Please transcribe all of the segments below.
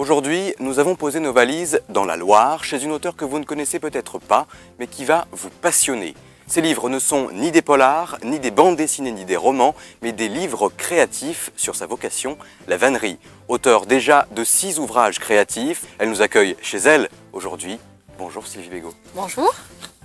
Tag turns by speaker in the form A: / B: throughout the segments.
A: Aujourd'hui, nous avons posé nos valises dans la Loire, chez une auteure que vous ne connaissez peut-être pas, mais qui va vous passionner. Ces livres ne sont ni des polars, ni des bandes dessinées, ni des romans, mais des livres créatifs sur sa vocation, la vannerie. Auteure déjà de 6 ouvrages créatifs, elle nous accueille chez elle aujourd'hui. Bonjour Sylvie Bégaud.
B: Bonjour.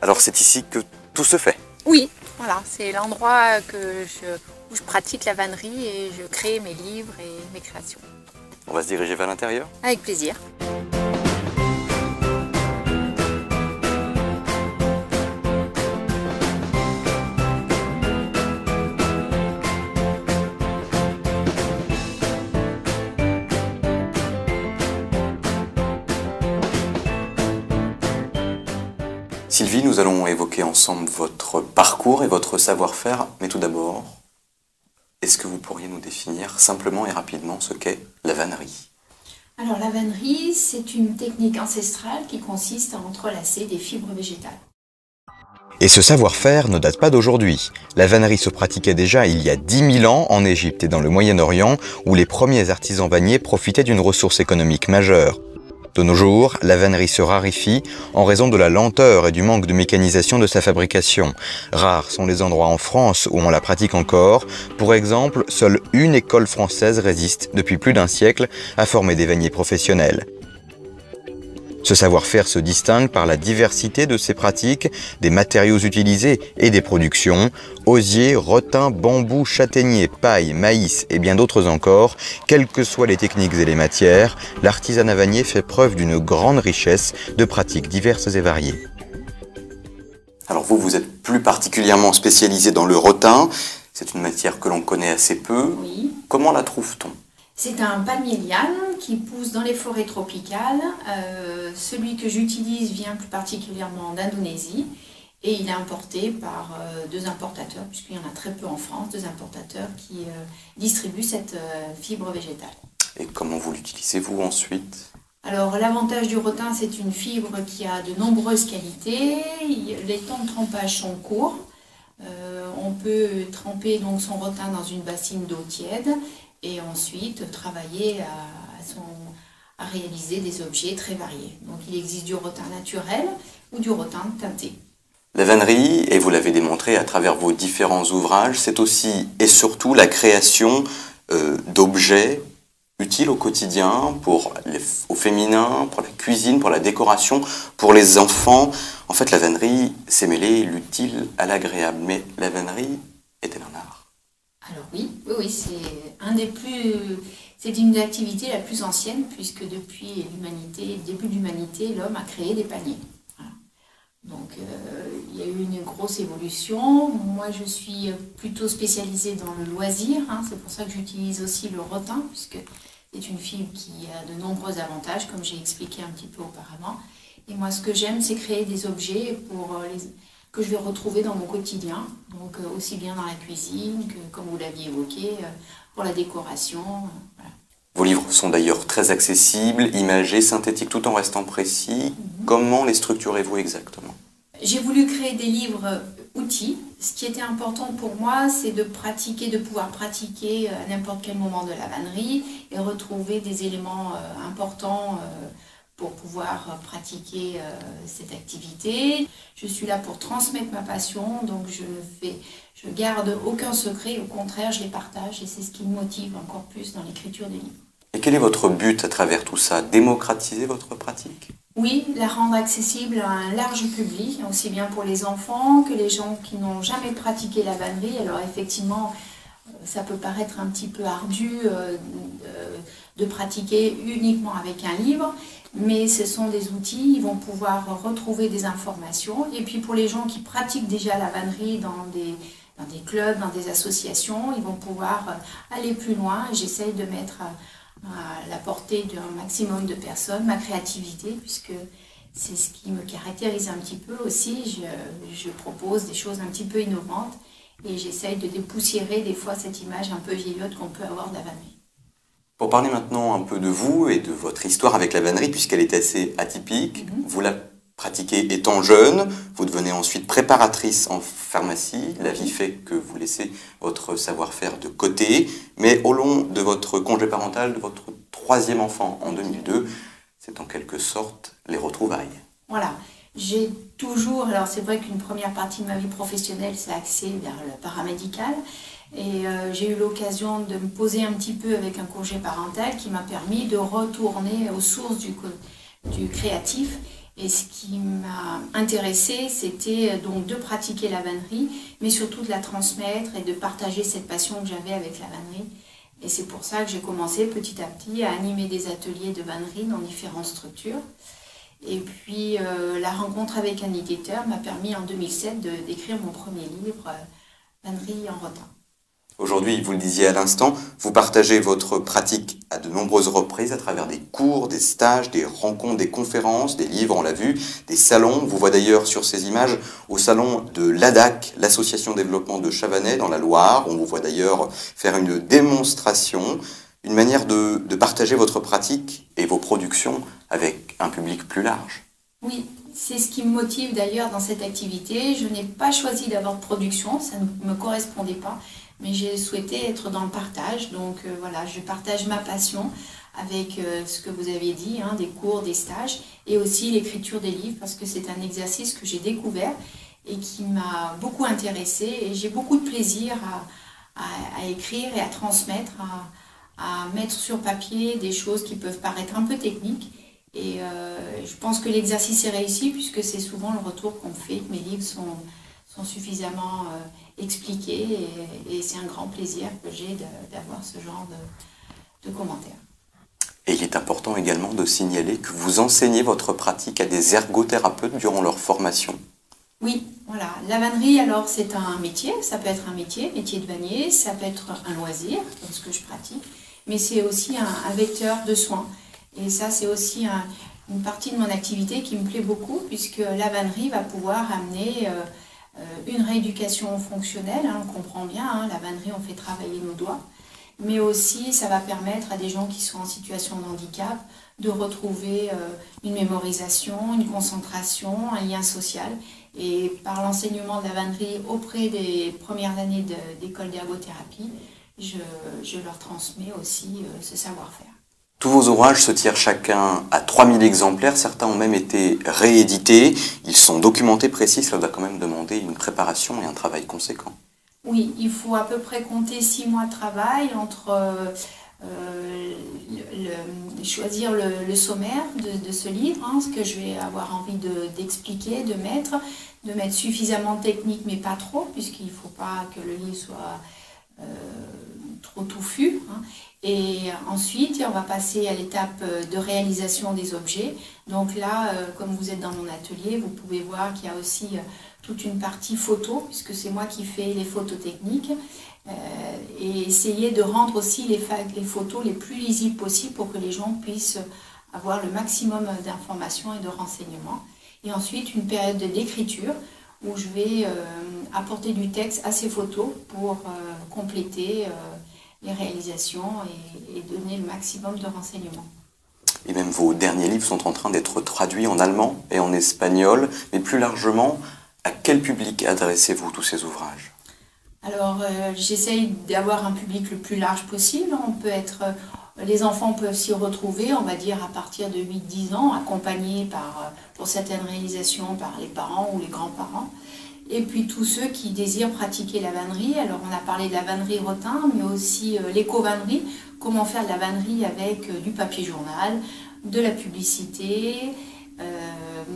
A: Alors c'est ici que tout se fait?
B: Oui, voilà, c'est l'endroit où je pratique la vannerie et je crée mes livres et mes créations.
A: On va se diriger vers l'intérieur?
B: Avec plaisir.
A: Sylvie, nous allons évoquer ensemble votre parcours et votre savoir-faire, mais tout d'abord, est-ce que vous pourriez nous définir simplement et rapidement ce qu'est la vannerie?
C: Alors la vannerie, c'est une technique ancestrale qui consiste à entrelacer des fibres végétales.
D: Et ce savoir-faire ne date pas d'aujourd'hui. La vannerie se pratiquait déjà il y a 10 000 ans en Égypte et dans le Moyen-Orient, où les premiers artisans vanniers profitaient d'une ressource économique majeure. De nos jours, la vannerie se raréfie en raison de la lenteur et du manque de mécanisation de sa fabrication. Rares sont les endroits en France où on la pratique encore. Pour exemple, seule une école française résiste depuis plus d'1 siècle à former des vanniers professionnels. Ce savoir-faire se distingue par la diversité de ses pratiques, des matériaux utilisés et des productions. Osier, rotin, bambou, châtaignier, paille, maïs et bien d'autres encore, quelles que soient les techniques et les matières, l'artisanat vannier fait preuve d'une grande richesse de pratiques diverses et variées.
A: Alors vous êtes plus particulièrement spécialisé dans le rotin. C'est une matière que l'on connaît assez peu.
C: Oui.
A: Comment la trouve-t-on?
C: C'est un palmier liane qui pousse dans les forêts tropicales. Celui que j'utilise vient plus particulièrement d'Indonésie et il est importé par 2 importateurs, puisqu'il y en a très peu en France, 2 importateurs qui distribuent cette fibre végétale.
A: Et comment vous l'utilisez-vous ensuite?
C: Alors l'avantage du rotin, c'est une fibre qui a de nombreuses qualités. Les temps de trempage sont courts. On peut tremper donc son rotin dans une bassine d'eau tiède et ensuite travailler à réaliser des objets très variés. Donc il existe du rotin naturel ou du rotin teinté.
A: La vannerie, et vous l'avez démontré à travers vos différents ouvrages, c'est aussi et surtout la création d'objets utiles au quotidien, au féminin, pour la cuisine, pour la décoration, pour les enfants. En fait, la vannerie, c'est mêler l'utile à l'agréable. Mais la vannerie est-elle un art?
C: Alors oui, c'est une des activités la plus ancienne, puisque depuis le début de l'humanité, l'homme a créé des paniers. Voilà. Donc il y a eu une grosse évolution. Moi je suis plutôt spécialisée dans le loisir, c'est pour ça que j'utilise aussi le rotin, puisque c'est une fibre qui a de nombreux avantages, comme j'ai expliqué un petit peu auparavant. Et moi ce que j'aime, c'est créer des objets que je vais retrouver dans mon quotidien, donc aussi bien dans la cuisine que, comme vous l'aviez évoqué, pour la décoration. Voilà.
A: Vos livres sont d'ailleurs très accessibles, imagés, synthétiques, tout en restant précis. Comment les structurez-vous exactement?
C: J'ai voulu créer des livres outils. Ce qui était important pour moi, c'est de pouvoir pratiquer à n'importe quel moment de la vannerie et retrouver des éléments importants pour pouvoir pratiquer cette activité. Je suis là pour transmettre ma passion, donc je garde aucun secret, au contraire, je les partage et c'est ce qui me motive encore plus dans l'écriture des livres.
A: Et quel est votre but à travers tout ça? Démocratiser votre pratique?
C: Oui, la rendre accessible à un large public, aussi bien pour les enfants que les gens qui n'ont jamais pratiqué la vannerie. Alors effectivement, ça peut paraître un petit peu ardu de pratiquer uniquement avec un livre, mais ce sont des outils, ils vont pouvoir retrouver des informations. Et puis pour les gens qui pratiquent déjà la vannerie dans des clubs, dans des associations, ils vont pouvoir aller plus loin. J'essaye de mettre à la portée d'un maximum de personnes ma créativité, puisque c'est ce qui me caractérise un petit peu aussi. Je propose des choses un petit peu innovantes et j'essaye de dépoussiérer des fois cette image un peu vieillotte qu'on peut avoir de la vannerie.
A: Pour parler maintenant un peu de vous et de votre histoire avec la vannerie, puisqu'elle est assez atypique, vous la pratiquez étant jeune, vous devenez ensuite préparatrice en pharmacie, la vie fait que vous laissez votre savoir-faire de côté, mais au long de votre congé parental, de votre troisième enfant en 2002. C'est en quelque sorte les retrouvailles.
C: Voilà. J'ai toujours, alors c'est vrai qu'une première partie de ma vie professionnelle s'est axée vers le paramédical et j'ai eu l'occasion de me poser un petit peu avec un congé parental qui m'a permis de retourner aux sources du créatif. Et ce qui m'a intéressée, c'était donc de pratiquer la vannerie, mais surtout de la transmettre et de partager cette passion que j'avais avec la vannerie. Et c'est pour ça que j'ai commencé petit à petit à animer des ateliers de vannerie dans différentes structures. Et puis la rencontre avec un éditeur m'a permis en 2007 d'écrire mon premier livre, Vannerie en Rotin.
A: Aujourd'hui, vous le disiez à l'instant, vous partagez votre pratique à de nombreuses reprises à travers des cours, des stages, des rencontres, des conférences, des livres, on l'a vu, des salons. On vous voit d'ailleurs sur ces images au salon de l'ADAC, l'Association Développement de Chavanais dans la Loire. On vous voit d'ailleurs faire une démonstration, une manière de partager votre pratique et vos productions avec un public plus large.
C: Oui, c'est ce qui me motive d'ailleurs dans cette activité. Je n'ai pas choisi d'avoir de production, ça ne me correspondait pas. Mais j'ai souhaité être dans le partage, donc voilà, je partage ma passion avec ce que vous avez dit, des cours, des stages, et aussi l'écriture des livres, parce que c'est un exercice que j'ai découvert et qui m'a beaucoup intéressée, et j'ai beaucoup de plaisir à écrire et à transmettre, à mettre sur papier des choses qui peuvent paraître un peu techniques, et je pense que l'exercice est réussi, puisque c'est souvent le retour qu'on me fait, que mes livres sont suffisamment expliqués et c'est un grand plaisir que j'ai d'avoir ce genre de commentaires.
A: Et il est important également de signaler que vous enseignez votre pratique à des ergothérapeutes durant leur formation.
C: Oui, voilà. La vannerie, alors c'est un métier, ça peut être un métier de vannier, ça peut être un loisir, comme ce que je pratique, mais c'est aussi un vecteur de soins. Et ça, c'est aussi une partie de mon activité qui me plaît beaucoup, puisque la vannerie va pouvoir amener une rééducation fonctionnelle, on comprend bien, la vannerie on fait travailler nos doigts, mais aussi ça va permettre à des gens qui sont en situation de handicap de retrouver une mémorisation, une concentration, un lien social, et par l'enseignement de la vannerie auprès des premières années d'école d'ergothérapie, je leur transmets aussi ce savoir-faire.
A: Tous vos ouvrages se tirent chacun à 3000 exemplaires, certains ont même été réédités, ils sont documentés précis, cela doit quand même demander une préparation et un travail conséquent.
C: Oui, il faut à peu près compter 6 mois de travail entre choisir le sommaire de ce livre, ce que je vais avoir envie d'expliquer, de mettre suffisamment technique mais pas trop, puisqu'il ne faut pas que le livre soit trop touffu. Et ensuite, on va passer à l'étape de réalisation des objets. Donc là, comme vous êtes dans mon atelier, vous pouvez voir qu'il y a aussi toute une partie photo, puisque c'est moi qui fais les photos techniques, et essayer de rendre aussi les photos les plus lisibles possibles pour que les gens puissent avoir le maximum d'informations et de renseignements. Et ensuite, une période d'écriture où je vais apporter du texte à ces photos pour compléter les réalisations et donner le maximum de renseignements.
A: Et même vos derniers livres sont en train d'être traduits en allemand et en espagnol, mais plus largement, à quel public adressez-vous tous ces ouvrages?
C: Alors, j'essaye d'avoir un public le plus large possible. Les enfants peuvent s'y retrouver, on va dire, à partir de 8-10 ans, accompagnés pour certaines réalisations par les parents ou les grands-parents. Et puis tous ceux qui désirent pratiquer la vannerie. Alors on a parlé de la vannerie rotin, mais aussi l'éco-vannerie, comment faire de la vannerie avec du papier journal, de la publicité,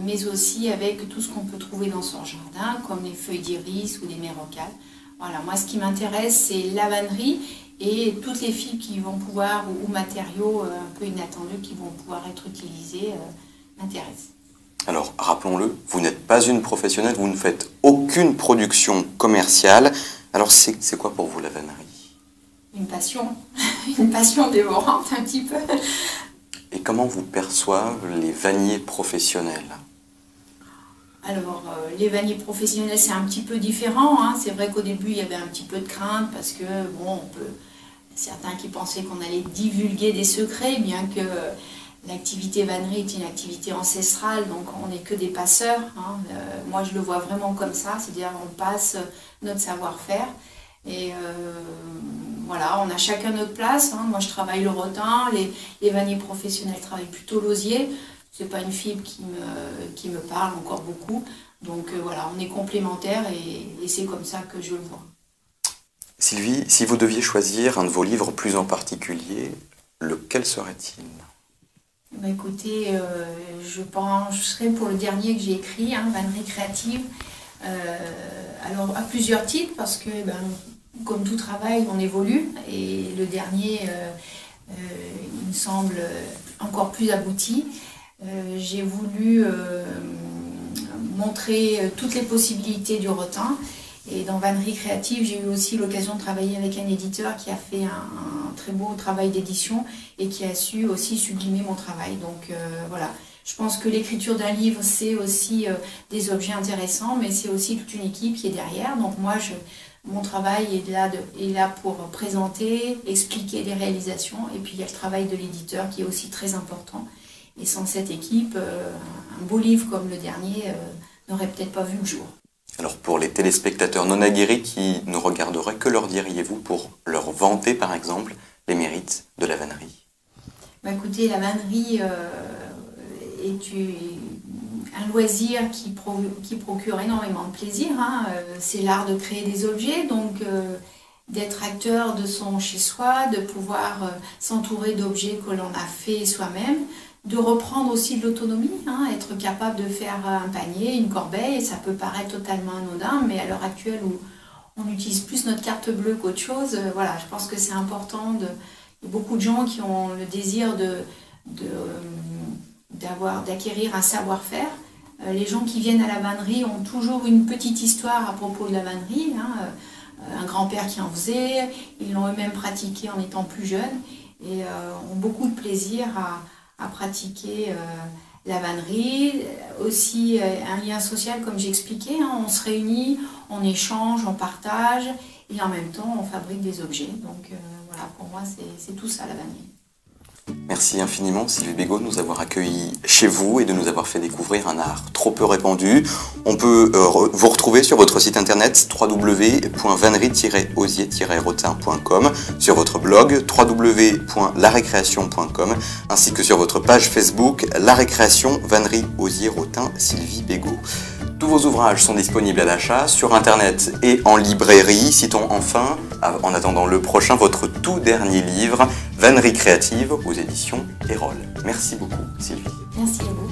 C: mais aussi avec tout ce qu'on peut trouver dans son jardin, comme les feuilles d'iris ou des mérocales. Voilà, moi ce qui m'intéresse, c'est la vannerie et toutes les fibres qui vont pouvoir, ou matériaux un peu inattendus qui vont pouvoir être utilisés, m'intéressent.
A: Alors, rappelons-le, vous n'êtes pas une professionnelle, vous ne faites aucune production commerciale. Alors, c'est quoi pour vous la vannerie?
C: Une passion dévorante un petit peu.
A: Et comment vous perçoivent les vanniers professionnels?
C: Alors, les vanniers professionnels, c'est un petit peu différent. C'est vrai qu'au début, il y avait un petit peu de crainte parce que, certains qui pensaient qu'on allait divulguer des secrets, bien que l'activité vannerie est une activité ancestrale, donc on n'est que des passeurs. Moi, je le vois vraiment comme ça, c'est-à-dire on passe notre savoir-faire. Et voilà, on a chacun notre place. Hein. Moi, je travaille le rotin, les vanniers professionnels travaillent plutôt l'osier. C'est pas une fibre qui me parle encore beaucoup. Donc voilà, on est complémentaires et c'est comme ça que je le vois.
A: Sylvie, si vous deviez choisir un de vos livres plus en particulier, lequel serait-il?
C: Écoutez, je penserais pour le dernier que j'ai écrit, hein, Vannerie créative. Alors à plusieurs titres, parce que comme tout travail, on évolue. Et le dernier, il me semble encore plus abouti. J'ai voulu montrer toutes les possibilités du rotin. Et dans Vannerie créative, j'ai eu aussi l'occasion de travailler avec un éditeur qui a fait un très beau travail d'édition et qui a su aussi sublimer mon travail. Donc voilà, je pense que l'écriture d'un livre, c'est aussi des objets intéressants, mais c'est aussi toute une équipe qui est derrière. Donc moi, mon travail est là pour présenter, expliquer les réalisations. Et puis il y a le travail de l'éditeur qui est aussi très important. Et sans cette équipe, un beau livre comme le dernier n'aurait peut-être pas vu le jour.
A: Alors pour les téléspectateurs non aguerris qui nous regarderaient, que leur diriez-vous pour leur vanter par exemple les mérites de la vannerie?
C: Écoutez, la vannerie est un loisir qui procure énormément de plaisir. Hein. C'est l'art de créer des objets, donc d'être acteur de son chez-soi, de pouvoir s'entourer d'objets que l'on a fait soi-même, de reprendre aussi de l'autonomie, hein, être capable de faire un panier, une corbeille, ça peut paraître totalement anodin, mais à l'heure actuelle où on utilise plus notre carte bleue qu'autre chose, voilà, je pense que c'est important. Il y a beaucoup de gens qui ont le désir d'acquérir un savoir-faire. Les gens qui viennent à la vannerie ont toujours une petite histoire à propos de la vannerie, hein, un grand-père qui en faisait, ils l'ont eux-mêmes pratiqué en étant plus jeunes et ont beaucoup de plaisir à pratiquer la vannerie, aussi un lien social comme j'expliquais, hein, on se réunit, on échange, on partage et en même temps on fabrique des objets. Donc voilà, pour moi c'est tout ça la vannerie.
A: Merci infiniment Sylvie Bégaud de nous avoir accueillis chez vous et de nous avoir fait découvrir un art trop peu répandu. On peut vous retrouver sur votre site internet www.vannerie-osier-rotin.com, sur votre blog www.larécréation.com ainsi que sur votre page Facebook La Récréation Vannerie Osier Rotin Sylvie Bégaud. Tous vos ouvrages sont disponibles à l'achat sur internet et en librairie. Citons enfin, en attendant le prochain, votre tout dernier livre, Vannerie créative aux éditions Erol. Merci beaucoup Sylvie.
C: Merci à vous.